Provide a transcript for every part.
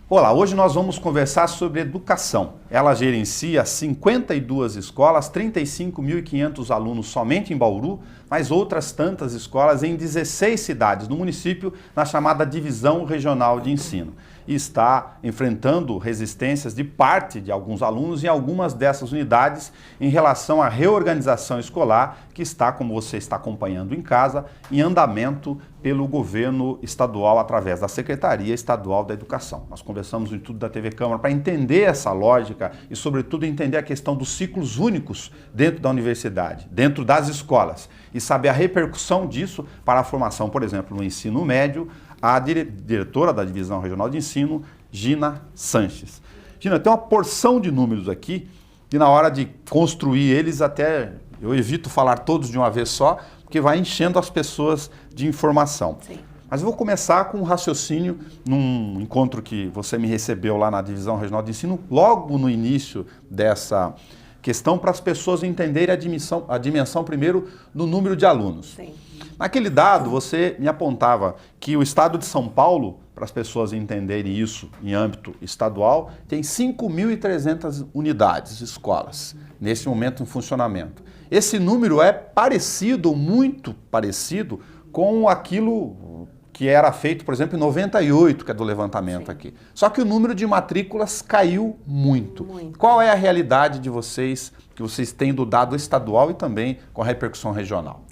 Olá, hoje nós vamos conversar sobre educação. Ela gerencia 52 escolas, 35.500 alunos somente em Bauru, mas outras tantas escolas em 16 cidades do município, na chamada Divisão Regional de Ensino. E está enfrentando resistências de parte de alguns alunos em algumas dessas unidades em relação à reorganização escolar que está, como você está acompanhando em casa, em andamento pelo governo estadual através da Secretaria Estadual da Educação. Nós conversamos em tudo da TV Câmara para entender essa lógica e, sobretudo, entender a questão dos ciclos únicos dentro da universidade, dentro das escolas, e saber a repercussão disso para a formação, por exemplo, no ensino médio. A diretora da Divisão Regional de Ensino, Gina Sanches. Gina, tem uma porção de números aqui e na hora de construir eles até eu evito falar todos de uma vez só, porque vai enchendo as pessoas de informação. Sim. Mas eu vou começar com um raciocínio num encontro que você me recebeu lá na Divisão Regional de Ensino, logo no início dessa questão, para as pessoas entenderem a dimensão primeiro do número de alunos. Sim. Naquele dado, você me apontava que o estado de São Paulo, para as pessoas entenderem isso em âmbito estadual, tem 5.300 unidades, escolas, nesse momento em funcionamento. Esse número é parecido, muito parecido, com aquilo que era feito, por exemplo, em 98, que é do levantamento. Sim. Aqui. Só que o número de matrículas caiu muito. Qual é a realidade de vocês, que vocês têm do dado estadual e também com a repercussão regional?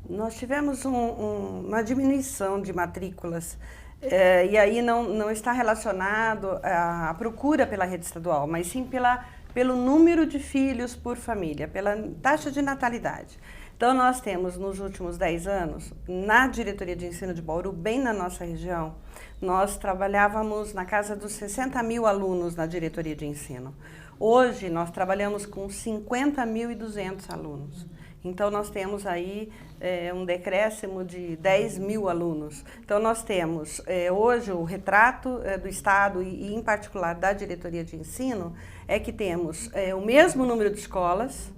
Nós tivemos uma diminuição de matrículas, e aí não está relacionado à procura pela rede estadual, mas sim pelo número de filhos por família, pela taxa de natalidade. Então nós temos nos últimos 10 anos, na Diretoria de Ensino de Bauru, bem na nossa região, nós trabalhávamos na casa dos 60.000 alunos na Diretoria de Ensino. Hoje nós trabalhamos com 50.200 alunos. Então, nós temos aí um decréscimo de 10.000 alunos. Então, nós temos hoje o retrato do Estado e, em particular, da Diretoria de Ensino, é que temos o mesmo número de escolas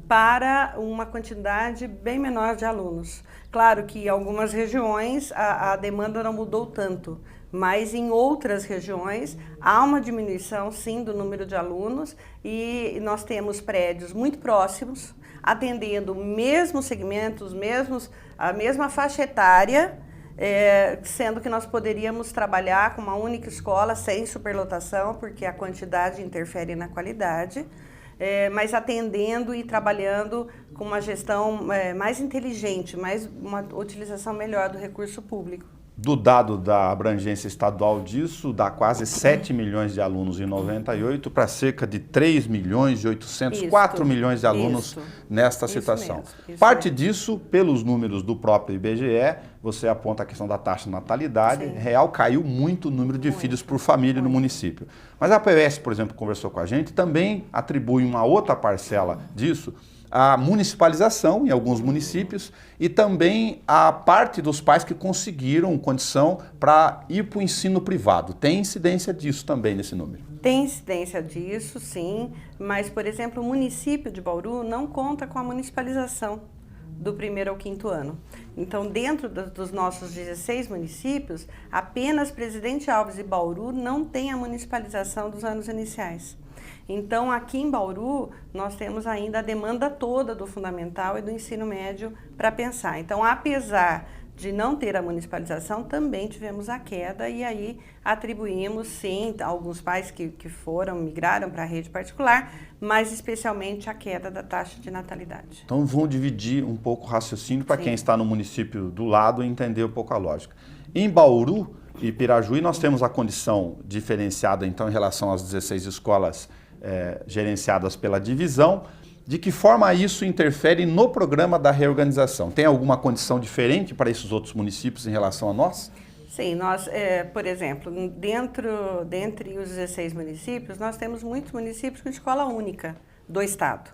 para uma quantidade bem menor de alunos. Claro que em algumas regiões a demanda não mudou tanto, mas em outras regiões há uma diminuição, sim, do número de alunos e nós temos prédios muito próximos, atendendo o mesmo segmento, a mesma faixa etária, sendo que nós poderíamos trabalhar com uma única escola sem superlotação, porque a quantidade interfere na qualidade, mas atendendo e trabalhando com uma gestão mais inteligente, uma utilização melhor do recurso público. Do dado da abrangência estadual disso, dá quase 7 milhões de alunos em 98 para cerca de 3 milhões e 800, 4 milhões de alunos nesta situação. Parte disso, pelos números do próprio IBGE, você aponta a questão da taxa de natalidade, real caiu muito o número de filhos por família no município. Mas a POS, por exemplo, conversou com a gente, também atribui uma outra parcela disso, a municipalização em alguns municípios e também a parte dos pais que conseguiram condição para ir para o ensino privado. Tem incidência disso também nesse número? Tem incidência disso, sim, mas, por exemplo, o município de Bauru não conta com a municipalização do 1º ao 5º ano. Então, dentro dos nossos 16 municípios, apenas Presidente Alves e Bauru não tem a municipalização dos anos iniciais. Então, aqui em Bauru, nós temos ainda a demanda toda do fundamental e do ensino médio para pensar. Então, apesar de não ter a municipalização, também tivemos a queda e aí atribuímos, sim, alguns pais que migraram para a rede particular, mas especialmente a queda da taxa de natalidade. Então, vamos dividir um pouco o raciocínio para quem está no município do lado entender um pouco a lógica. Em Bauru e Pirajuí, nós temos a condição diferenciada, então, em relação às 16 escolas gerenciadas pela divisão. De que forma isso interfere no programa da reorganização? Tem alguma condição diferente para esses outros municípios em relação a nós? Sim, nós, por exemplo, dentre os 16 municípios, nós temos muitos municípios com escola única do Estado,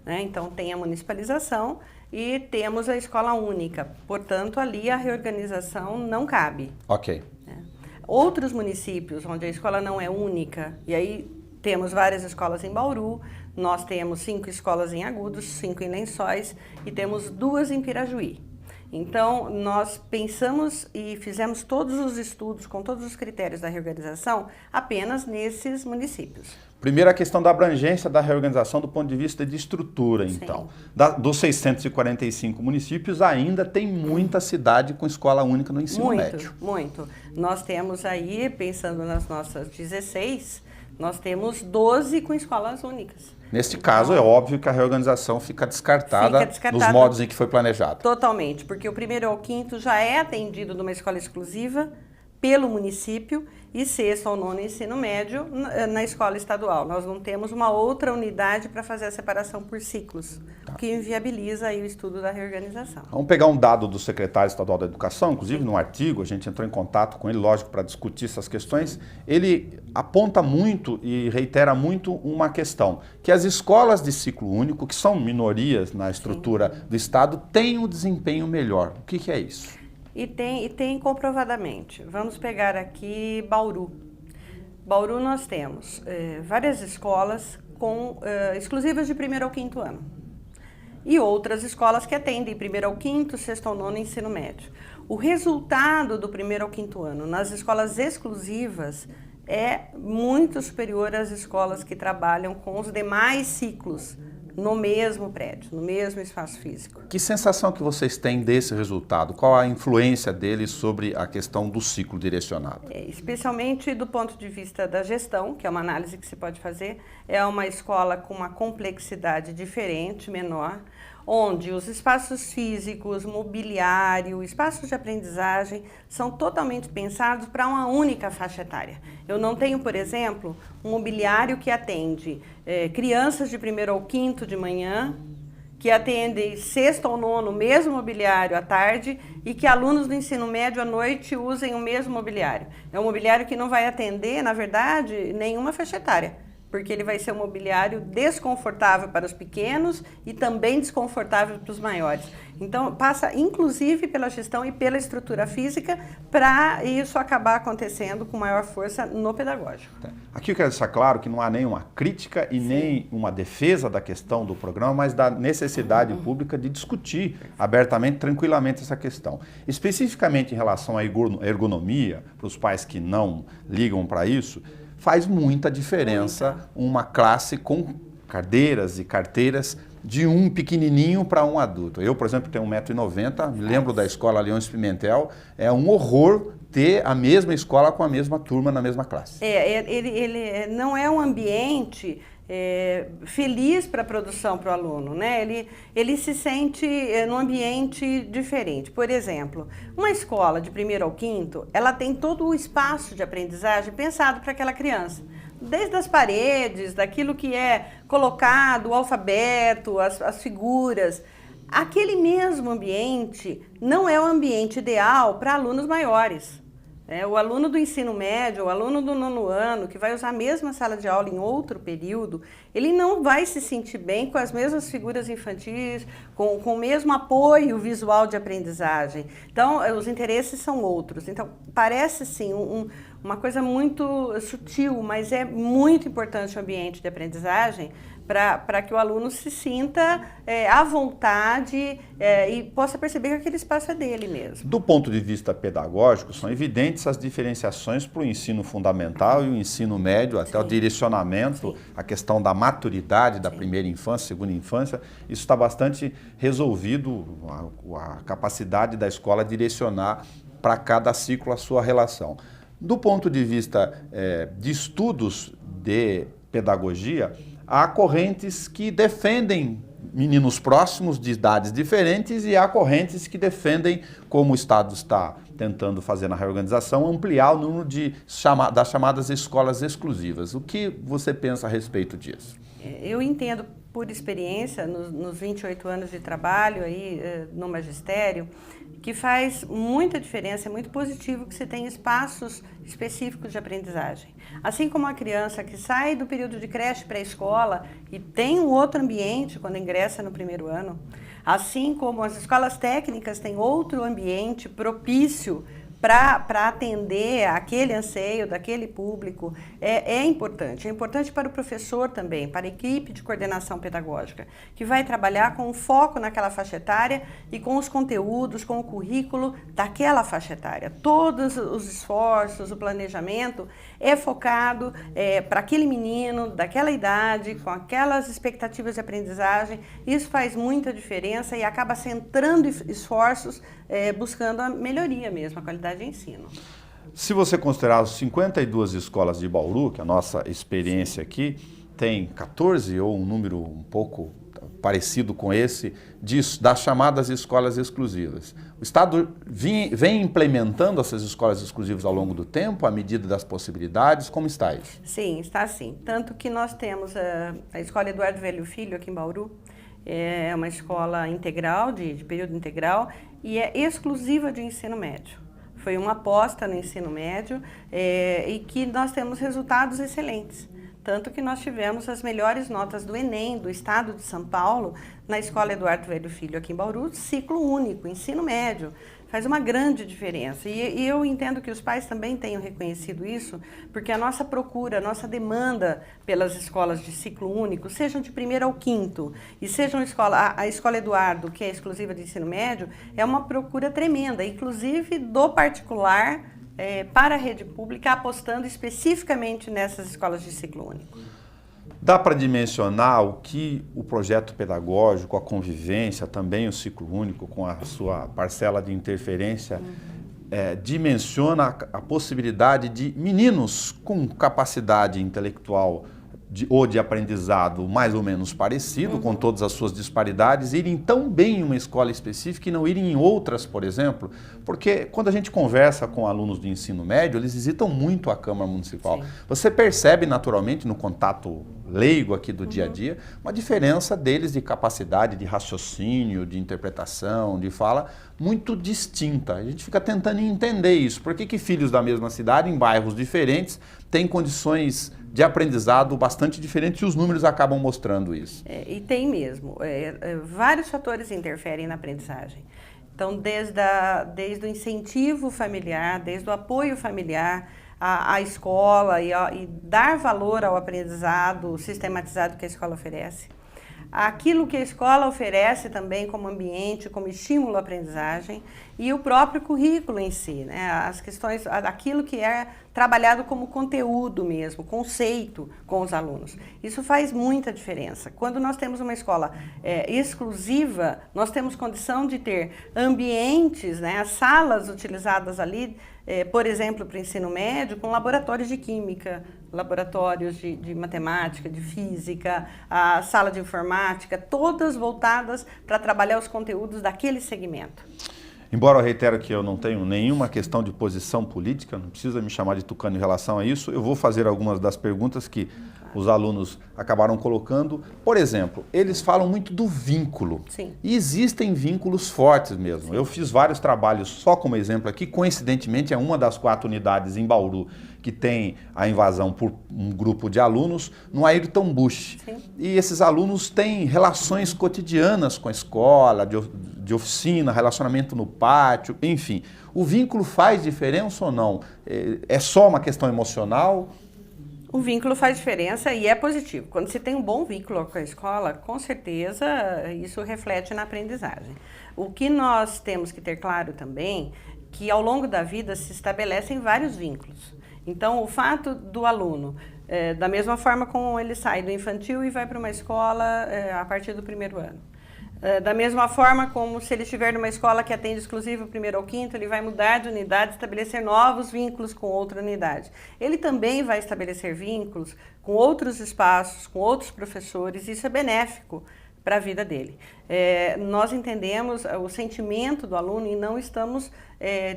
né? Então, tem a municipalização e temos a escola única. Portanto, ali a reorganização não cabe. Ok. Outros municípios onde a escola não é única, e aí temos várias escolas em Bauru, nós temos 5 escolas em Agudos, 5 em Lençóis e temos 2 em Pirajuí. Então, nós pensamos e fizemos todos os estudos com todos os critérios da reorganização apenas nesses municípios. Primeiro, a questão da abrangência da reorganização do ponto de vista de estrutura, então. Dos 645 municípios, ainda tem muita cidade com escola única no ensino médio. Muito. Nós temos aí, pensando nas nossas 16, nós temos 12 com escolas únicas. Neste caso, é óbvio que a reorganização fica descartada nos modos em que foi planejado. Totalmente, porque o 1º ao 5º já é atendido numa escola exclusiva pelo município e 6º ao 9º ensino médio na escola estadual. Nós não temos uma outra unidade para fazer a separação por ciclos, o que inviabiliza aí o estudo da reorganização. Vamos pegar um dado do secretário estadual da Educação, inclusive num artigo, a gente entrou em contato com ele, lógico, para discutir essas questões. Ele aponta muito e reitera muito uma questão, que as escolas de ciclo único, que são minorias na estrutura do Estado, têm um desempenho melhor. O que é isso? E tem comprovadamente. Vamos pegar aqui Bauru. Bauru nós temos várias escolas exclusivas de 1º ao 5º ano. E outras escolas que atendem 1º ao 5º, 6º ao 9º ensino médio. O resultado do 1º ao 5º ano nas escolas exclusivas é muito superior às escolas que trabalham com os demais ciclos no mesmo prédio, no mesmo espaço físico. Que sensação que vocês têm desse resultado? Qual a influência dele sobre a questão do ciclo direcionado? Especialmente do ponto de vista da gestão, que é uma análise que você pode fazer, é uma escola com uma complexidade diferente, menor, onde os espaços físicos, mobiliário, espaços de aprendizagem são totalmente pensados para uma única faixa etária. Eu não tenho, por exemplo, um mobiliário que atende crianças de 1º ao 5º de manhã, que atende 6º ao 9º, mesmo mobiliário à tarde, e que alunos do ensino médio à noite usem o mesmo mobiliário. É um mobiliário que não vai atender, na verdade, nenhuma faixa etária, porque ele vai ser um mobiliário desconfortável para os pequenos e também desconfortável para os maiores. Então, passa inclusive pela gestão e pela estrutura física para isso acabar acontecendo com maior força no pedagógico. Aqui eu quero deixar claro que não há nenhuma crítica e nem uma defesa da questão do programa, mas da necessidade pública de discutir abertamente, tranquilamente essa questão. Especificamente em relação à ergonomia, para os pais que não ligam para isso, faz muita diferença uma classe com cadeiras e carteiras de um pequenininho para um adulto. Eu, por exemplo, tenho 1,90 m, me lembro da escola Leões Pimentel, é um horror ter a mesma escola com a mesma turma na mesma classe. Ele não é um ambiente feliz para a produção para o aluno, né? Ele se sente num ambiente diferente. Por exemplo, uma escola de 1º ao 5º, ela tem todo o espaço de aprendizagem pensado para aquela criança. Desde as paredes, daquilo que é colocado, o alfabeto, as figuras. Aquele mesmo ambiente não é o ambiente ideal para alunos maiores. O aluno do ensino médio, o aluno do 9º ano, que vai usar a mesma sala de aula em outro período, ele não vai se sentir bem com as mesmas figuras infantis, com o mesmo apoio visual de aprendizagem. Então, os interesses são outros. Então, parece, sim, uma coisa muito sutil, mas é muito importante o ambiente de aprendizagem para que o aluno se sinta à vontade e possa perceber que aquele espaço é dele mesmo. Do ponto de vista pedagógico, são evidentes as diferenciações para o ensino fundamental e o ensino médio, até o direcionamento, a questão da maturidade da primeira infância, segunda infância, isso está bastante resolvido, a capacidade da escola direcionar para cada ciclo a sua relação. Do ponto de vista de estudos de pedagogia, há correntes que defendem meninos próximos de idades diferentes e há correntes que defendem, como o Estado está tentando fazer na reorganização, ampliar o número das chamadas escolas exclusivas. O que você pensa a respeito disso? Eu entendo por experiência, nos 28 anos de trabalho aí no magistério, que faz muita diferença, é muito positivo que você tenha espaços específicos de aprendizagem. Assim como a criança que sai do período de creche para a escola e tem um outro ambiente quando ingressa no 1º ano, assim como as escolas técnicas têm outro ambiente propício para atender aquele anseio daquele público é importante. É importante para o professor também, para a equipe de coordenação pedagógica, que vai trabalhar com foco naquela faixa etária e com os conteúdos, com o currículo daquela faixa etária. Todos os esforços, o planejamento é focado para aquele menino, daquela idade, com aquelas expectativas de aprendizagem. Isso faz muita diferença e acaba centrando esforços buscando a melhoria mesmo, a qualidade de ensino. Se você considerar as 52 escolas de Bauru, que a nossa experiência aqui, tem 14 ou um número um pouco parecido com esse, das chamadas escolas exclusivas. O Estado vem implementando essas escolas exclusivas ao longo do tempo, à medida das possibilidades, como está isso? Sim, está sim. Tanto que nós temos a Escola Eduardo Velho Filho aqui em Bauru, é uma escola integral, de período integral, e é exclusiva de ensino médio. Foi uma aposta no ensino médio e que nós temos resultados excelentes. Tanto que nós tivemos as melhores notas do Enem, do estado de São Paulo, na Escola Eduardo Velho Filho aqui em Bauru, ciclo único, ensino médio. Faz uma grande diferença. E eu entendo que os pais também tenham reconhecido isso, porque a nossa procura, a nossa demanda pelas escolas de ciclo único, sejam de primeiro ao quinto, e sejam a Escola Eduardo, que é exclusiva de ensino médio, é uma procura tremenda, inclusive do particular para a rede pública, apostando especificamente nessas escolas de ciclo único. Dá para dimensionar o que o projeto pedagógico, a convivência, também o ciclo único, com a sua parcela de interferência, dimensiona a possibilidade de meninos com capacidade intelectual ou de aprendizado mais ou menos parecido, com todas as suas disparidades, irem tão bem em uma escola específica e não irem em outras, por exemplo, porque quando a gente conversa com alunos do ensino médio, eles visitam muito a Câmara Municipal. Sim. Você percebe naturalmente no contato leigo aqui do dia a dia, uma diferença deles de capacidade de raciocínio, de interpretação, de fala, muito distinta. A gente fica tentando entender isso. Por que filhos da mesma cidade, em bairros diferentes, têm condições de aprendizado bastante diferentes e os números acabam mostrando isso? E tem mesmo. Vários fatores interferem na aprendizagem. Então, desde o incentivo familiar, desde o apoio familiar, a escola e dar valor ao aprendizado sistematizado que a escola oferece. Aquilo que a escola oferece também como ambiente, como estímulo à aprendizagem e o próprio currículo em si, né? As questões, aquilo que é trabalhado como conteúdo mesmo, conceito com os alunos. Isso faz muita diferença. Quando nós temos uma escola exclusiva, nós temos condição de ter ambientes, né, as salas utilizadas ali, por exemplo, para o ensino médio, com laboratórios de química, laboratórios de matemática, de física, a sala de informática, todas voltadas para trabalhar os conteúdos daquele segmento. Embora eu reitero que eu não tenho nenhuma questão de posição política, não precisa me chamar de tucano em relação a isso, eu vou fazer algumas das perguntas que os alunos acabaram colocando. Por exemplo, eles falam muito do vínculo. Sim. E existem vínculos fortes mesmo. Sim. Eu fiz vários trabalhos, só como exemplo aqui, coincidentemente é uma das 4 unidades em Bauru que tem a invasão por um grupo de alunos no Ayrton Busch. Sim. E esses alunos têm relações cotidianas com a escola, de oficina, relacionamento no pátio, enfim. O vínculo faz diferença ou não? É só uma questão emocional? O vínculo faz diferença e é positivo. Quando você tem um bom vínculo com a escola, com certeza isso reflete na aprendizagem. O que nós temos que ter claro também, que ao longo da vida se estabelecem vários vínculos. Então, o fato do aluno, da mesma forma como ele sai do infantil e vai para uma escola a partir do 1º ano. Da mesma forma como se ele estiver numa escola que atende exclusivo o 1º ao 5º, ele vai mudar de unidade, estabelecer novos vínculos com outra unidade. Ele também vai estabelecer vínculos com outros espaços, com outros professores, isso é benéfico para a vida dele. Nós entendemos o sentimento do aluno e não estamos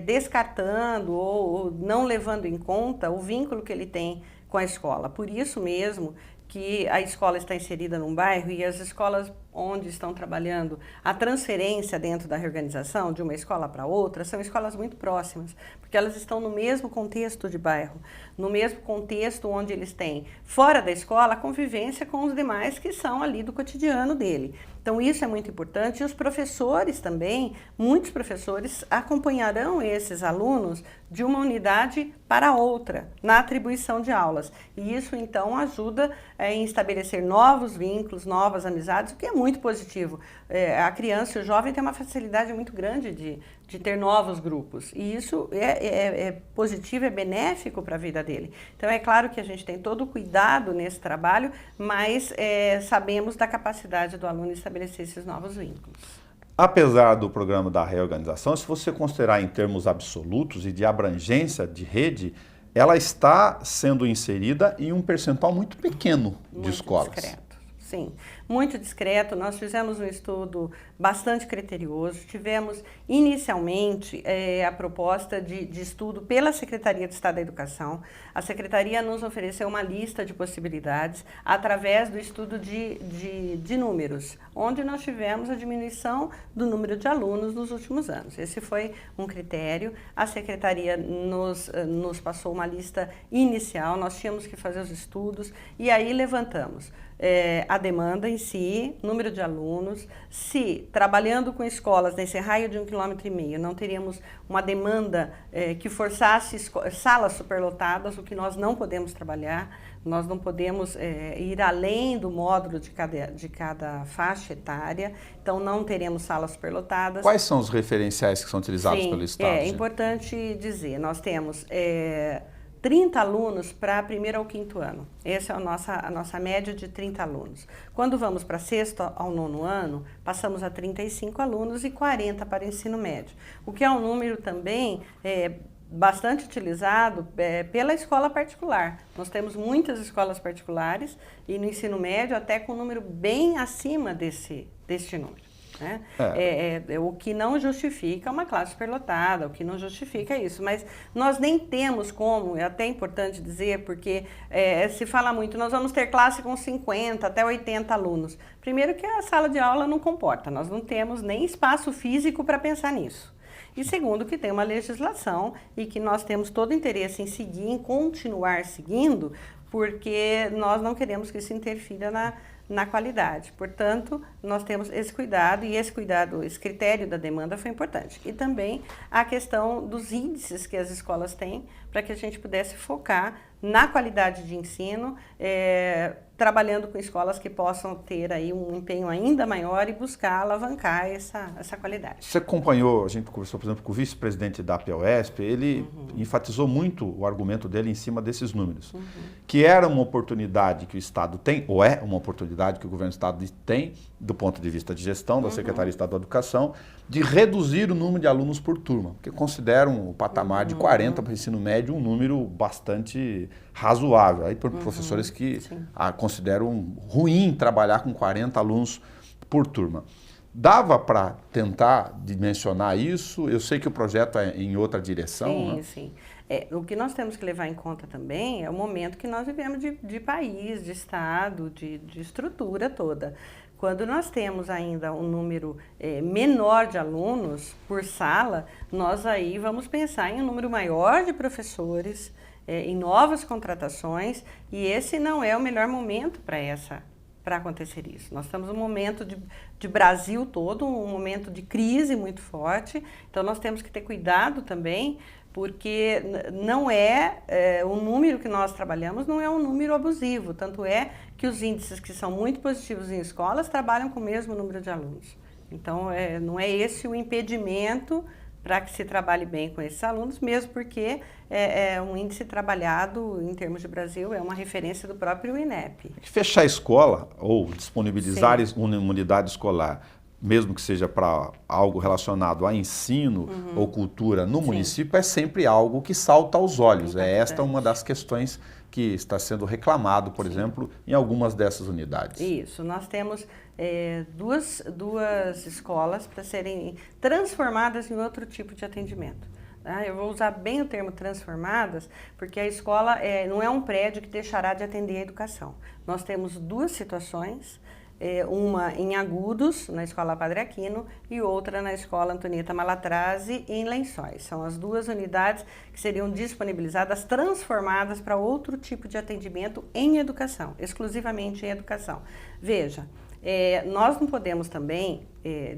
descartando ou não levando em conta o vínculo que ele tem com a escola. Por isso mesmo que a escola está inserida num bairro e as escolas onde estão trabalhando a transferência dentro da reorganização de uma escola para outra, são escolas muito próximas, porque elas estão no mesmo contexto de bairro, no mesmo contexto onde eles têm, fora da escola, a convivência com os demais que são ali do cotidiano dele. Então isso é muito importante e os professores também, muitos professores acompanharão esses alunos de uma unidade para outra, na atribuição de aulas. E isso então ajuda em estabelecer novos vínculos, novas amizades, o que é muito positivo. A criança e o jovem têm uma facilidade muito grande de ter novos grupos. E isso é positivo, é benéfico para a vida dele. Então é claro que a gente tem todo o cuidado nesse trabalho, mas sabemos da capacidade do aluno estabelecer esses novos vínculos. Apesar do programa da reorganização, se você considerar em termos absolutos e de abrangência de rede, ela está sendo inserida em um percentual muito pequeno de escolas. Discreto. Sim, muito discreto. Nós fizemos um estudo bastante criterioso. Tivemos inicialmente a proposta de estudo pela Secretaria de Estado da Educação. A Secretaria nos ofereceu uma lista de possibilidades através do estudo de números, onde nós tivemos a diminuição do número de alunos nos últimos anos. Esse foi um critério. A Secretaria nos passou uma lista inicial, nós tínhamos que fazer os estudos e aí levantamos a demanda em si, número de alunos, se trabalhando com escolas nesse raio de 1,5 km, não teríamos uma demanda que forçasse salas superlotadas, o que nós não podemos trabalhar, nós não podemos ir além do módulo de cada faixa etária, então não teremos salas superlotadas. Quais são os referenciais que são utilizados pelo Estado? É importante dizer, nós temos 30 alunos para primeiro ao quinto ano. Essa é a nossa média de 30 alunos. Quando vamos para sexto ao nono ano, passamos a 35 alunos e 40 para o ensino médio. O que é um número também bastante utilizado pela escola particular. Nós temos muitas escolas particulares e no ensino médio até com um número bem acima deste número. Né? O que não justifica uma classe superlotada, o que não justifica isso, mas nós nem temos como, é até importante dizer, porque se fala muito, nós vamos ter classe com 50 até 80 alunos. Primeiro que a sala de aula não comporta, nós não temos nem espaço físico para pensar nisso. E segundo, que tem uma legislação e que nós temos todo o interesse em seguir, em continuar seguindo, porque nós não queremos que isso interfira na qualidade. Portanto, nós temos esse cuidado e esse critério da demanda foi importante. E também a questão dos índices que as escolas têm para que a gente pudesse focar na qualidade de ensino, trabalhando com escolas que possam ter aí um empenho ainda maior e buscar alavancar essa qualidade. Você acompanhou, a gente conversou, por exemplo, com o vice-presidente da POSP, ele enfatizou muito o argumento dele em cima desses números, que era uma oportunidade que o Estado tem, ou é uma oportunidade que o governo do Estado tem, do ponto de vista de gestão da Secretaria Estadual da Educação, de reduzir o número de alunos por turma, porque consideram o patamar de 40 para o ensino médio um número bastante razoável. Aí por professores que consideram ruim trabalhar com 40 alunos por turma. Dava para tentar dimensionar isso? Eu sei que o projeto é em outra direção. Sim, né? sim. O que nós temos que levar em conta também é o momento que nós vivemos de país, de Estado, de estrutura toda. Quando nós temos ainda um número menor de alunos por sala, nós aí vamos pensar em um número maior de professores, em novas contratações, e esse não é o melhor momento para acontecer isso. Nós estamos num momento de Brasil todo, um momento de crise muito forte, então nós temos que ter cuidado também, porque não o número que nós trabalhamos não é um número abusivo, tanto é que os índices que são muito positivos em escolas trabalham com o mesmo número de alunos. Então, não é esse o impedimento para que se trabalhe bem com esses alunos, mesmo porque um índice trabalhado em termos de Brasil, é uma referência do próprio INEP. Fechar a escola ou disponibilizar uma unidade escolar, mesmo que seja para algo relacionado a ensino ou cultura no município, é sempre algo que salta aos olhos. Esta uma das questões que está sendo reclamado, por exemplo, em algumas dessas unidades. Isso, nós temos duas escolas para serem transformadas em outro tipo de atendimento. Eu vou usar bem o termo transformadas, porque a escola não é um prédio que deixará de atender a educação. Nós temos duas situações uma em Agudos, na Escola Padre Aquino, e outra na Escola Antonieta Malatrazzi, em Lençóis. São as 2 unidades que seriam disponibilizadas, transformadas para outro tipo de atendimento em educação, exclusivamente em educação. Veja, nós não podemos também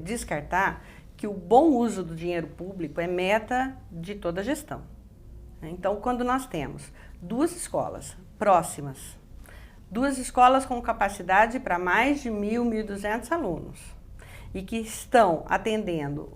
descartar que o bom uso do dinheiro público é meta de toda a gestão. Então, quando nós temos 2 escolas próximas, 2 escolas com capacidade para mais de 1.200 alunos e que estão atendendo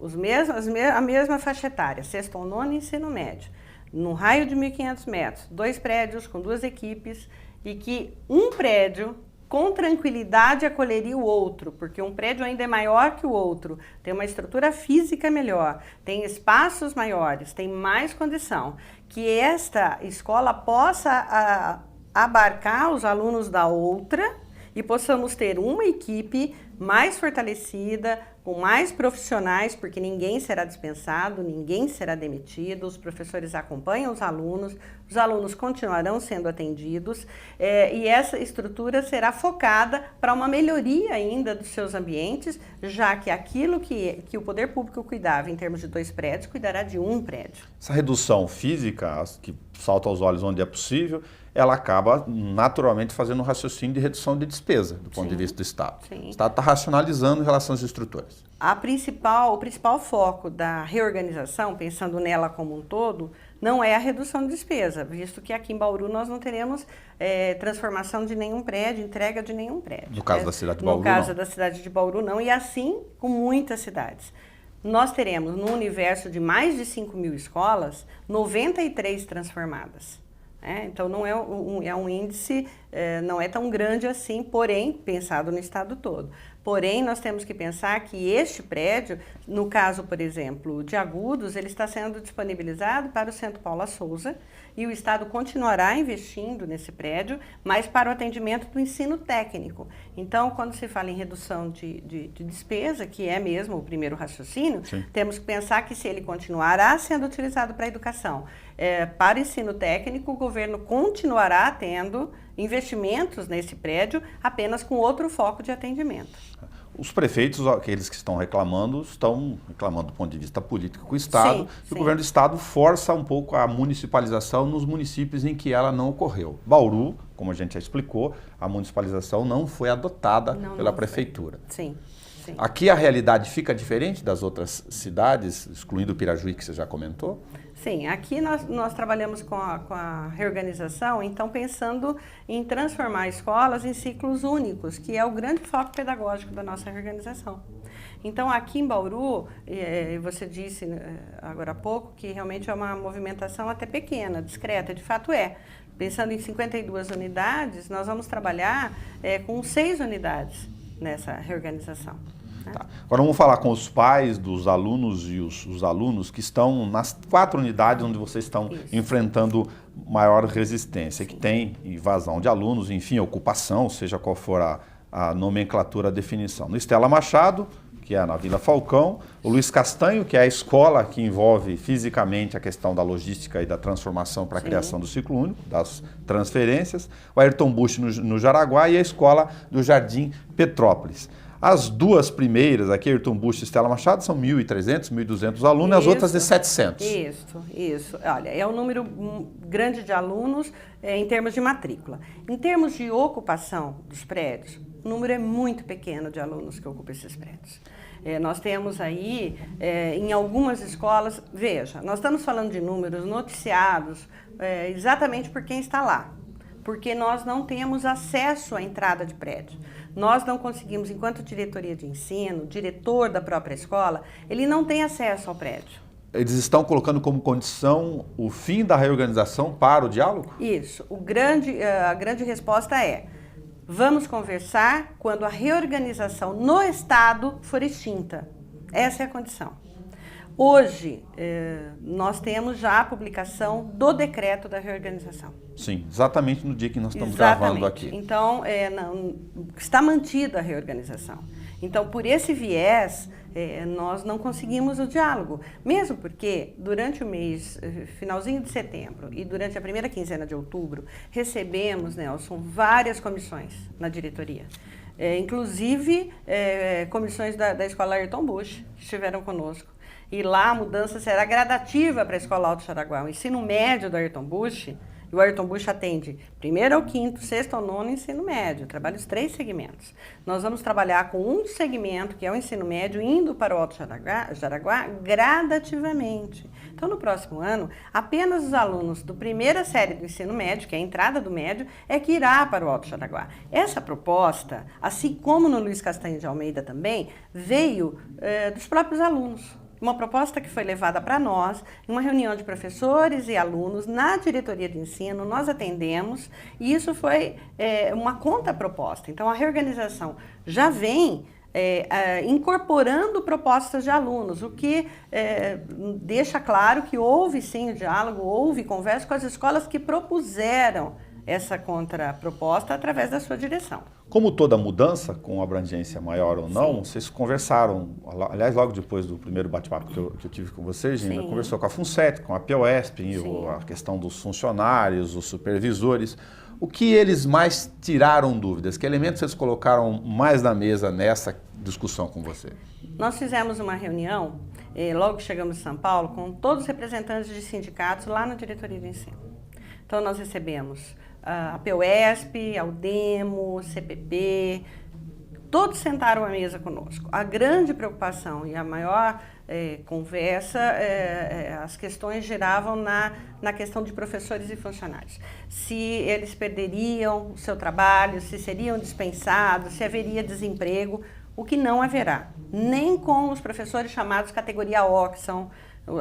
a mesma faixa etária, sexto ao nono ensino médio, num raio de 1.500 metros, 2 prédios com 2 equipes e que um prédio com tranquilidade acolheria o outro, porque um prédio ainda é maior que o outro, tem uma estrutura física melhor, tem espaços maiores, tem mais condição, que esta escola possa abarcar os alunos da outra e possamos ter uma equipe mais fortalecida, com mais profissionais, porque ninguém será dispensado, ninguém será demitido, os professores acompanham os alunos continuarão sendo atendidos e essa estrutura será focada para uma melhoria ainda dos seus ambientes, já que aquilo que o poder público cuidava em termos de 2 prédios, cuidará de 1 prédio. Essa redução física, que salta aos olhos onde é possível, ela acaba naturalmente fazendo um raciocínio de redução de despesa do ponto de vista do Estado. Sim. O Estado está racionalizando em relação às estruturas. O principal foco da reorganização, pensando nela como um todo, não é a redução de despesa, visto que aqui em Bauru nós não teremos transformação de nenhum prédio, entrega de nenhum prédio. No caso da cidade de Bauru, não. No caso da cidade de Bauru, não. E assim com muitas cidades. Nós teremos, no universo de mais de 5.000 escolas, 93 transformadas. Então não é um índice, não é tão grande assim, porém, pensado no estado todo. Porém, nós temos que pensar que este prédio, no caso, por exemplo, de Agudos, ele está sendo disponibilizado para o Centro Paula Souza e o Estado continuará investindo nesse prédio, mas para o atendimento do ensino técnico. Então, quando se fala em redução de despesa, que é mesmo o primeiro raciocínio, sim, temos que pensar que se ele continuará sendo utilizado para a educação, para o ensino técnico, o governo continuará tendo investimentos nesse prédio, apenas com outro foco de atendimento. Os prefeitos, aqueles que estão reclamando do ponto de vista político com o Estado, sim, e o governo do Estado força um pouco a municipalização nos municípios em que ela não ocorreu. Bauru, como a gente já explicou, a municipalização não foi adotada pela prefeitura. Sim. Sim. Aqui a realidade fica diferente das outras cidades, excluindo o Pirajuí, que você já comentou? Sim, aqui nós trabalhamos com a reorganização, então pensando em transformar escolas em ciclos únicos, que é o grande foco pedagógico da nossa reorganização. Então aqui em Bauru, você disse agora há pouco que realmente é uma movimentação até pequena, discreta, de fato é. Pensando em 52 unidades, nós vamos trabalhar com 6 unidades nessa reorganização. Tá. Agora vamos falar com os pais dos alunos e os alunos que estão nas 4 unidades onde vocês estão enfrentando maior resistência, sim, que tem invasão de alunos, enfim, ocupação, seja qual for a nomenclatura, a definição. No Estela Machado, que é na Vila Falcão, o Luiz Castanho, que é a escola que envolve fisicamente a questão da logística e da transformação para a criação do ciclo único, das transferências, o Ayrton Busch no Jaraguá e a escola do Jardim Petrópolis. As 2 primeiras, aqui, Ayrton Busch e Estela Machado, são 1.300, 1.200 alunos, e as outras de 700. Isso. Olha, é um número grande de alunos em termos de matrícula. Em termos de ocupação dos prédios, o número é muito pequeno de alunos que ocupam esses prédios. Nós temos aí, em algumas escolas, veja, nós estamos falando de números noticiados exatamente por quem está lá, porque nós não temos acesso à entrada de prédio. Nós não conseguimos, enquanto diretoria de ensino, diretor da própria escola, ele não tem acesso ao prédio. Eles estão colocando como condição o fim da reorganização para o diálogo? Isso. A grande resposta é: vamos conversar quando a reorganização no Estado for extinta. Essa é a condição. Hoje, nós temos já a publicação do decreto da reorganização. Sim, exatamente no dia que nós estamos gravando aqui. Então, está mantida a reorganização. Então, por esse viés, nós não conseguimos o diálogo. Mesmo porque, durante o mês, finalzinho de setembro e durante a primeira quinzena de outubro, recebemos, Nelson, várias comissões na diretoria. inclusive comissões da Escola Ayrton Busch, que estiveram conosco. E lá a mudança será gradativa para a Escola Alto Jaraguá. O ensino médio do Ayrton Busch, e o Ayrton Busch atende 1º ao 5º, 6º ao 9º ensino médio, trabalha os 3 segmentos. Nós vamos trabalhar com um segmento, que é o ensino médio, indo para o Alto Jaraguá gradativamente. Então, no próximo ano, apenas os alunos do primeira série do ensino médio, que é a entrada do médio, é que irá para o Alto Jaraguá. Essa proposta, assim como no Luiz Castanho de Almeida também, veio dos próprios alunos. Uma proposta que foi levada para nós, em uma reunião de professores e alunos na diretoria de ensino, nós atendemos, e isso foi uma contraproposta. Então, a reorganização já vem incorporando propostas de alunos, o que deixa claro que houve sim o diálogo, houve conversa com as escolas que propuseram essa contraproposta através da sua direção. Como toda mudança, com abrangência maior ou não, vocês conversaram, aliás, logo depois do primeiro bate-papo que eu tive com vocês, Gina, conversou com a FUNCET, com a POESP, a questão dos funcionários, os supervisores. O que eles mais tiraram dúvidas? Que elementos eles colocaram mais na mesa nessa discussão com você? Nós fizemos uma reunião, logo que chegamos em São Paulo, com todos os representantes de sindicatos lá na diretoria de ensino. Então, nós recebemos a POESP, a UDEMO, CPB, todos sentaram à mesa conosco. A grande preocupação e a maior conversa, as questões giravam na questão de professores e funcionários. Se eles perderiam o seu trabalho, se seriam dispensados, se haveria desemprego, o que não haverá. Nem com os professores chamados categoria O, que são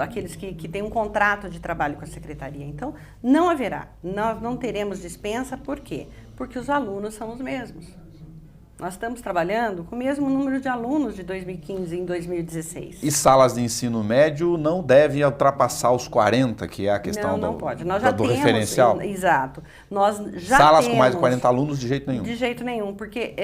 aqueles que têm um contrato de trabalho com a secretaria. Então, não haverá. Nós não teremos dispensa, por quê? Porque os alunos são os mesmos. Nós estamos trabalhando com o mesmo número de alunos de 2015 em 2016. E salas de ensino médio não devem ultrapassar os 40, que é a questão não pode. Nós já temos, referencial? Exato. Nós já salas temos, com mais de 40 alunos de jeito nenhum? De jeito nenhum, porque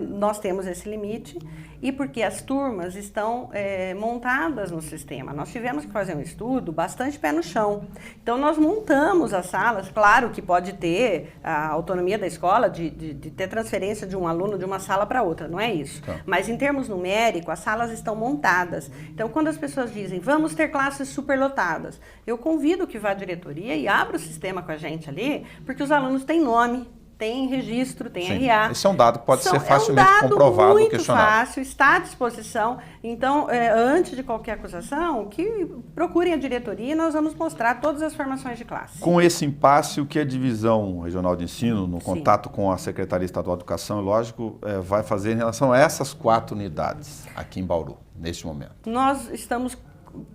nós temos esse limite e porque as turmas estão montadas no sistema. Nós tivemos que fazer um estudo bastante pé no chão. Então, nós montamos as salas. Claro que pode ter a autonomia da escola de ter transferência de um aluno de uma sala para outra, não é isso. Tá. Mas em termos numéricos, as salas estão montadas. Então, quando as pessoas dizem, vamos ter classes superlotadas, eu convido que vá à diretoria e abra o sistema com a gente ali, porque os alunos têm nome, tem registro, tem RA. Esse é um dado que pode ser facilmente comprovado ou questionado. É um dado muito fácil, está à disposição. Então, antes de qualquer acusação, que procurem a diretoria e nós vamos mostrar todas as formações de classe. Com esse impasse, o que a Divisão Regional de Ensino, no contato com a Secretaria Estadual de Educação, lógico, vai fazer em relação a essas 4 unidades aqui em Bauru, neste momento? Nós estamos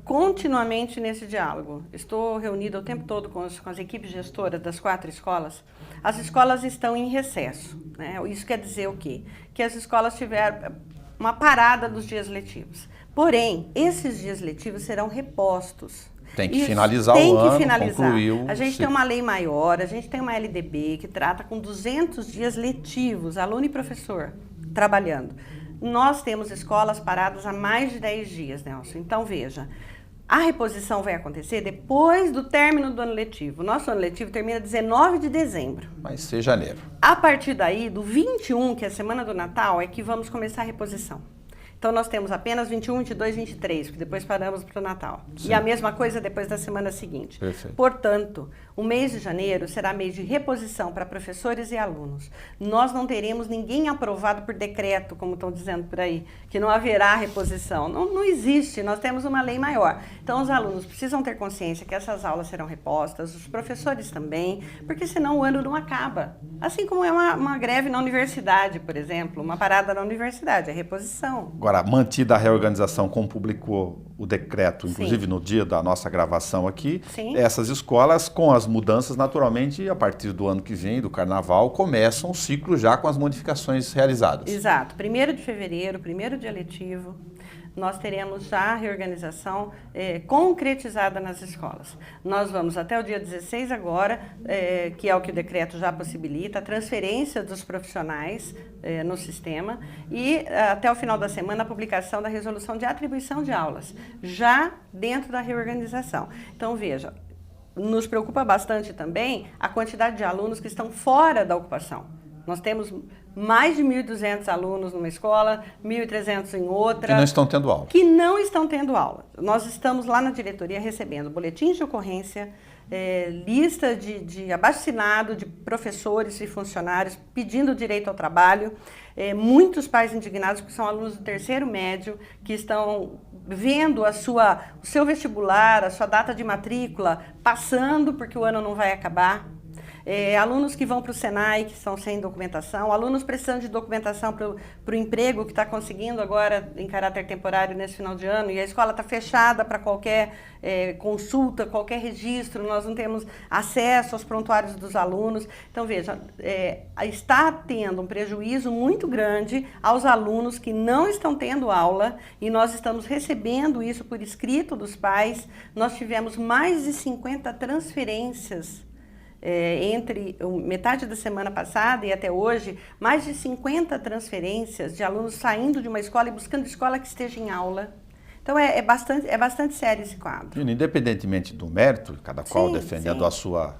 continuamente nesse diálogo. Estou reunida o tempo todo com as equipes gestoras das 4 escolas. As escolas estão em recesso, né? Isso quer dizer o quê? Que as escolas tiveram uma parada dos dias letivos. Porém, esses dias letivos serão repostos. Tem que finalizar o ano, concluir o A gente tem uma lei maior, a gente tem uma LDB que trata com 200 dias letivos, aluno e professor trabalhando. Nós temos escolas paradas há mais de 10 dias, Nelson. Então, veja, a reposição vai acontecer depois do término do ano letivo. O nosso ano letivo termina 19 de dezembro. Vai ser janeiro. A partir daí, do 21, que é a semana do Natal, é que vamos começar a reposição. Então, nós temos apenas 21, 22, 23, porque depois paramos para o Natal. Sim. E a mesma coisa depois da semana seguinte. Perfeito. Portanto, o mês de janeiro será mês de reposição para professores e alunos. Nós não teremos ninguém aprovado por decreto, como estão dizendo por aí, que não haverá reposição. Não existe, nós temos uma lei maior. Então, os alunos precisam ter consciência que essas aulas serão repostas, os professores também, porque senão o ano não acaba. Assim como é uma greve na universidade, por exemplo, uma parada na universidade, é reposição. Agora, mantida a reorganização, como publicou o decreto, inclusive no dia da nossa gravação aqui, essas escolas, com as mudanças, naturalmente, a partir do ano que vem, do Carnaval, começam o ciclo já com as modificações realizadas. Exato. 1º de fevereiro, primeiro dia letivo, nós teremos já a reorganização concretizada nas escolas. Nós vamos até o dia 16 agora, que é o que o decreto já possibilita, a transferência dos profissionais no sistema e até o final da semana a publicação da resolução de atribuição de aulas, já dentro da reorganização. Então, veja, nos preocupa bastante também a quantidade de alunos que estão fora da ocupação. Nós temos mais de 1.200 alunos numa escola, 1.300 em outra. Que não estão tendo aula. Que não estão tendo aula. Nós estamos lá na diretoria recebendo boletins de ocorrência, lista de abaixo-assinado de professores e funcionários pedindo direito ao trabalho. Muitos pais indignados, porque são alunos do terceiro médio, que estão vendo o seu vestibular, a sua data de matrícula, passando porque o ano não vai acabar. Alunos que vão para o Senai, que estão sem documentação, alunos precisando de documentação para o emprego, que está conseguindo agora em caráter temporário nesse final de ano, e a escola está fechada para qualquer consulta, qualquer registro, nós não temos acesso aos prontuários dos alunos. Então, veja, está tendo um prejuízo muito grande aos alunos que não estão tendo aula, e nós estamos recebendo isso por escrito dos pais. Nós tivemos mais de 50 transferências entre metade da semana passada e até hoje, mais de 50 transferências de alunos saindo de uma escola e buscando escola que esteja em aula. Então, é bastante sério esse quadro. Independentemente do mérito, cada qual defendendo a sua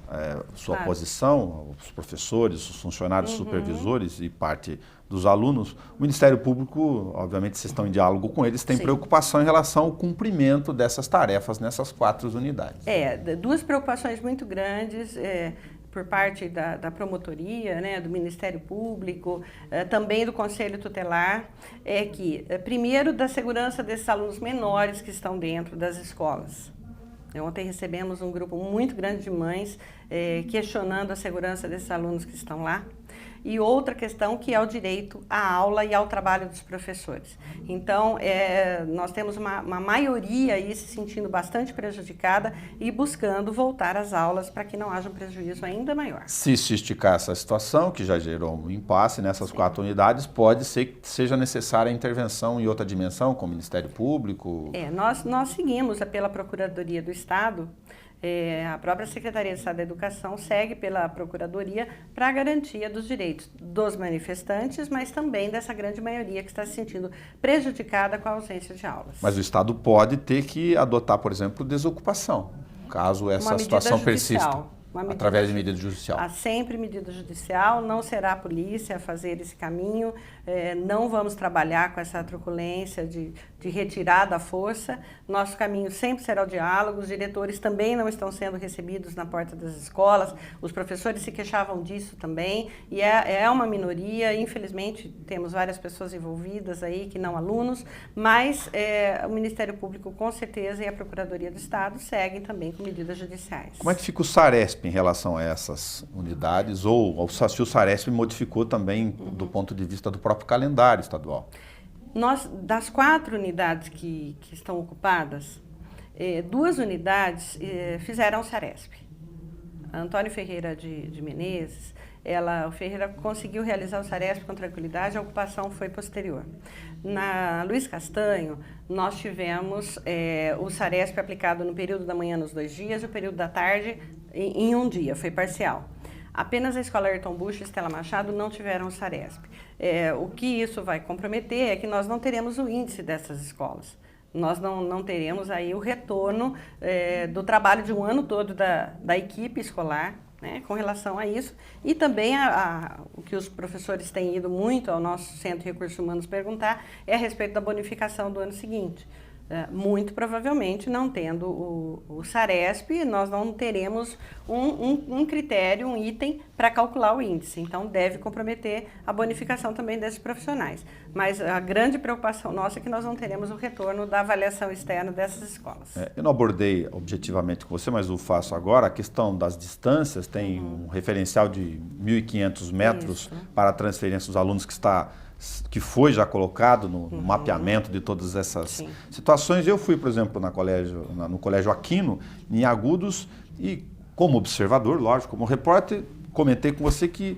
claro. posição, os professores, os funcionários supervisores e parte dos alunos, o Ministério Público, obviamente, vocês estão em diálogo com eles, tem preocupação em relação ao cumprimento dessas tarefas nessas 4 unidades. Duas preocupações muito grandes. Por parte da promotoria, né, do Ministério Público, também do Conselho Tutelar, primeiro, da segurança desses alunos menores que estão dentro das escolas. Ontem recebemos um grupo muito grande de mães questionando a segurança desses alunos que estão lá. E outra questão que é o direito à aula e ao trabalho dos professores. Então, nós temos uma maioria aí se sentindo bastante prejudicada e buscando voltar às aulas para que não haja um prejuízo ainda maior. Se esticar essa situação, que já gerou um impasse nessas 4 unidades, pode ser que seja necessária a intervenção em outra dimensão, com o Ministério Público? Nós seguimos pela Procuradoria do Estado. A própria Secretaria de Estado da Educação segue pela Procuradoria para a garantia dos direitos dos manifestantes, mas também dessa grande maioria que está se sentindo prejudicada com a ausência de aulas. Mas o Estado pode ter que adotar, por exemplo, desocupação, caso essa situação persista. Através de medida judicial. Há sempre medida judicial, não será a polícia a fazer esse caminho, não vamos trabalhar com essa truculência de retirar da força. Nosso caminho sempre será o diálogo, os diretores também não estão sendo recebidos na porta das escolas, os professores se queixavam disso também, e é uma minoria, infelizmente temos várias pessoas envolvidas aí, que não alunos, mas o Ministério Público com certeza e a Procuradoria do Estado seguem também com medidas judiciais. Como é que fica o Saresp em relação a essas unidades, ou se o Saresp modificou também do ponto de vista do próprio calendário estadual? Das 4 unidades que estão ocupadas, 2 unidades fizeram o Saresp. Antônio Ferreira de Menezes, o Ferreira conseguiu realizar o Saresp com tranquilidade, a ocupação foi posterior. Na Luiz Castanho, nós tivemos o Saresp aplicado no período da manhã nos 2 dias e o período da tarde em 1 dia, foi parcial. Apenas a Escola Ayrton Busch e Estela Machado não tiveram o Saresp. O que isso vai comprometer é que nós não teremos o índice dessas escolas. Nós não teremos aí o retorno do trabalho de um ano todo da equipe escolar, né, com relação a isso, e também o que os professores têm ido muito ao nosso Centro de Recursos Humanos perguntar é a respeito da bonificação do ano seguinte. Muito provavelmente, não tendo o Saresp, nós não teremos um critério, um item para calcular o índice. Então, deve comprometer a bonificação também desses profissionais. Mas a grande preocupação nossa é que nós não teremos o retorno da avaliação externa dessas escolas. Eu não abordei objetivamente com você, mas o faço agora. A questão das distâncias, tem um referencial de 1.500 metros para a transferência dos alunos que foi já colocado no mapeamento de todas essas situações. Eu fui, por exemplo, no Colégio Aquino, em Agudos, e como observador, lógico, como repórter, comentei com você que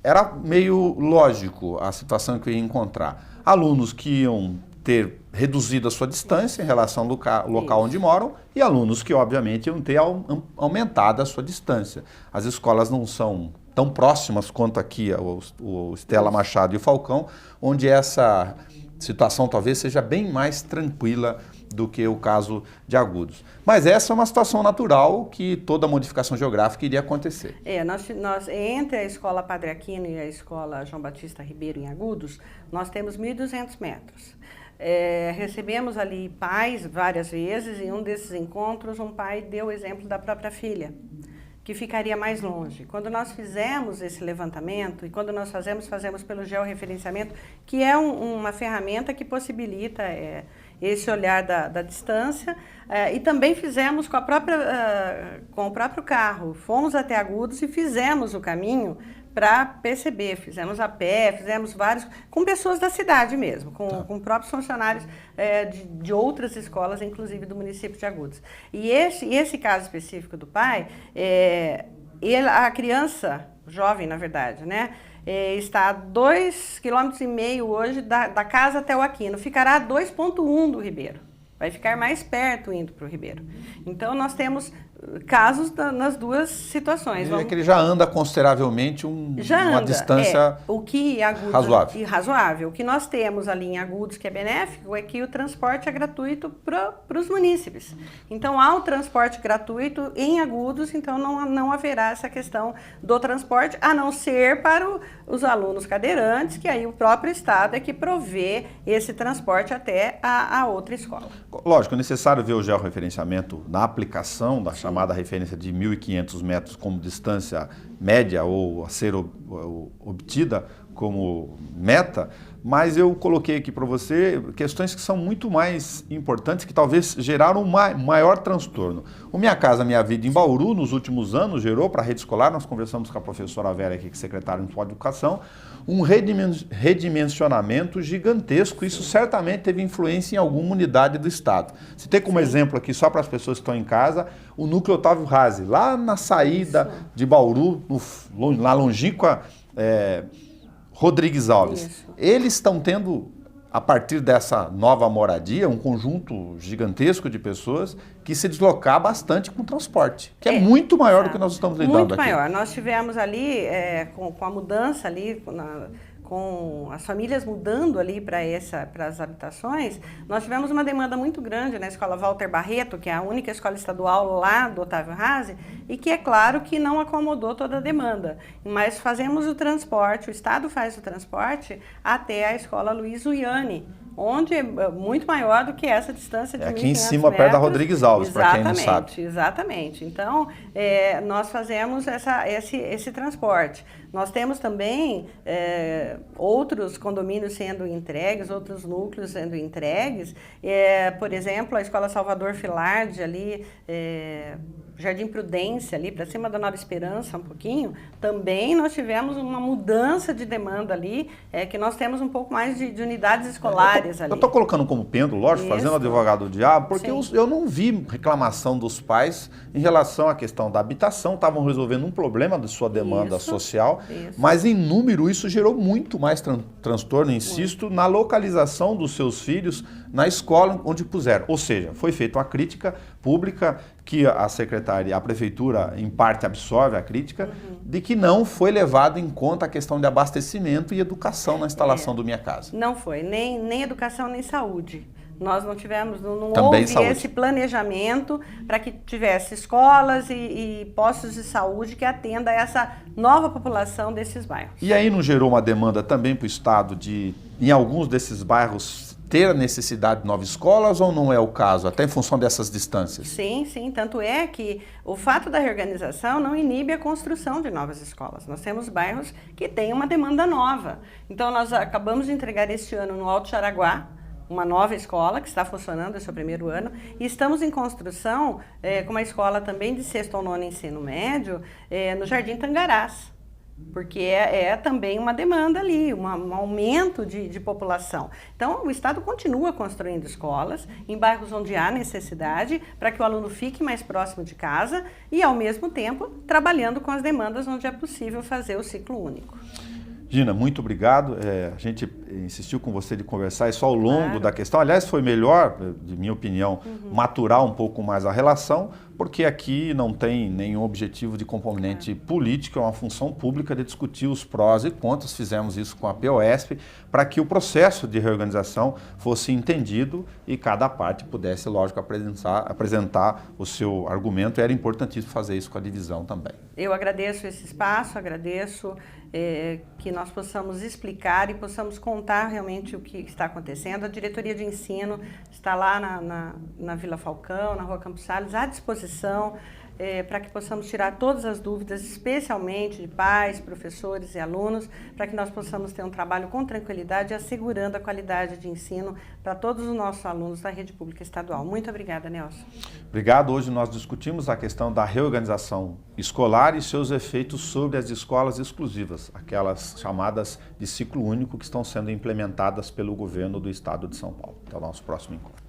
era meio lógico a situação que eu ia encontrar. Alunos que iam ter reduzido a sua distância em relação ao local onde moram e alunos que, obviamente, iam ter aumentado a sua distância. As escolas não são tão próximas quanto aqui o Estela Machado e o Falcão, onde essa situação talvez seja bem mais tranquila do que o caso de Agudos. Mas essa é uma situação natural que toda modificação geográfica iria acontecer. Entre a Escola Padre Aquino e a Escola João Batista Ribeiro em Agudos, nós temos 1.200 metros. Recebemos ali pais várias vezes, e em um desses encontros um pai deu o exemplo da própria filha, que ficaria mais longe. Quando nós fizemos esse levantamento, e quando nós fazemos pelo georreferenciamento, que é uma ferramenta que possibilita esse olhar da distância, e também fizemos com o próprio carro. Fomos até Agudos e fizemos o caminho para perceber, fizemos a pé, fizemos vários, com pessoas da cidade mesmo, com próprios funcionários de outras escolas, inclusive do município de Agudos. E esse caso específico do pai, a criança, jovem na verdade, né, está a 2,5 km hoje da casa até o Aquino, ficará a 2,1 do Ribeiro. Vai ficar mais perto indo para o Ribeiro. Então, nós temos casos nas duas situações. É que ele já anda consideravelmente uma distância razoável. O que nós temos ali em Agudos, que é benéfico, é que o transporte é gratuito para os munícipes. Então, há o transporte gratuito em Agudos, então não haverá essa questão do transporte, a não ser para os alunos cadeirantes, que aí o próprio Estado é que provê esse transporte até a outra escola. Lógico, é necessário ver o georreferenciamento na aplicação da chamada referência de 1.500 metros como distância média ou a ser obtida como meta, mas eu coloquei aqui para você questões que são muito mais importantes, que talvez geraram um maior transtorno. O Minha Casa Minha Vida em Bauru, nos últimos anos, gerou para a rede escolar, nós conversamos com a professora Vera aqui, que é secretária municipal de Educação, um redimensionamento gigantesco. Isso certamente teve influência em alguma unidade do Estado. Se tem como exemplo aqui, só para as pessoas que estão em casa, o núcleo Otávio Razzi, lá na saída de Bauru, na longínqua Rodrigues Alves. Isso. Eles estão tendo, a partir dessa nova moradia, um conjunto gigantesco de pessoas que se deslocar bastante com transporte, que é muito maior do que nós estamos lidando aqui. Muito maior. Nós tivemos ali, com a mudança ali, com as famílias mudando ali para as habitações, nós tivemos uma demanda muito grande na escola Walter Barreto, que é a única escola estadual lá do Otávio Razzi, e que é claro que não acomodou toda a demanda. Mas fazemos o transporte, o Estado faz o transporte até a escola Luiz Uiane, onde é muito maior do que essa distância de 1.500 metros. Aqui em cima, perto da Rodrigues Alves, para quem não sabe. Exatamente. Então, nós fazemos esse transporte. Nós temos também outros condomínios sendo entregues, outros núcleos sendo entregues. Por exemplo, a Escola Salvador Filardi, ali, Jardim Prudência, ali para cima da Nova Esperança, um pouquinho, também nós tivemos uma mudança de demanda ali, que nós temos um pouco mais de unidades escolares ali. Eu estou colocando como pêndulo, lógico, fazendo advogado do diabo, porque eu não vi reclamação dos pais em relação à questão da habitação, estavam resolvendo um problema de sua demanda social, mas em número isso gerou muito mais transtorno, insisto, na localização dos seus filhos na escola onde puseram. Ou seja, foi feita uma crítica pública que a secretaria, a prefeitura, em parte absorve a crítica, de que não foi levado em conta a questão de abastecimento e educação na instalação do Minha Casa. Não foi, nem educação nem saúde. Nós não tivemos, não houve esse planejamento para que tivesse escolas e postos de saúde que atenda a essa nova população desses bairros. E aí não gerou uma demanda também para o Estado de, em alguns desses bairros, ter a necessidade de novas escolas ou não é o caso, até em função dessas distâncias? Sim, tanto é que o fato da reorganização não inibe a construção de novas escolas. Nós temos bairros que têm uma demanda nova. Então nós acabamos de entregar este ano no Alto Jaraguá uma nova escola que está funcionando, esse é o primeiro ano, e estamos em construção com uma escola também de 6º ao 9º ensino médio no Jardim Tangarás. Porque é também uma demanda ali, um aumento de população. Então, o Estado continua construindo escolas em bairros onde há necessidade para que o aluno fique mais próximo de casa e, ao mesmo tempo, trabalhando com as demandas onde é possível fazer o ciclo único. Gina, muito obrigado. A gente insistiu com você de conversar isso ao longo da questão. Aliás, foi melhor, de minha opinião, maturar um pouco mais a relação porque aqui não tem nenhum objetivo de componente político, é uma função pública de discutir os prós e contras. Fizemos isso com a POSP para que o processo de reorganização fosse entendido e cada parte pudesse, lógico, apresentar o seu argumento. Era importantíssimo fazer isso com a divisão também. Eu agradeço esse espaço, agradeço que nós possamos explicar e possamos contar realmente o que está acontecendo. A diretoria de ensino está lá na Vila Falcão, na Rua Campos Sales, à disposição para que possamos tirar todas as dúvidas, especialmente de pais, professores e alunos, para que nós possamos ter um trabalho com tranquilidade, assegurando a qualidade de ensino para todos os nossos alunos da rede pública estadual. Muito obrigada, Nelson. Obrigado. Hoje nós discutimos a questão da reorganização escolar e seus efeitos sobre as escolas exclusivas, aquelas chamadas de ciclo único que estão sendo implementadas pelo governo do estado de São Paulo. Até o nosso próximo encontro.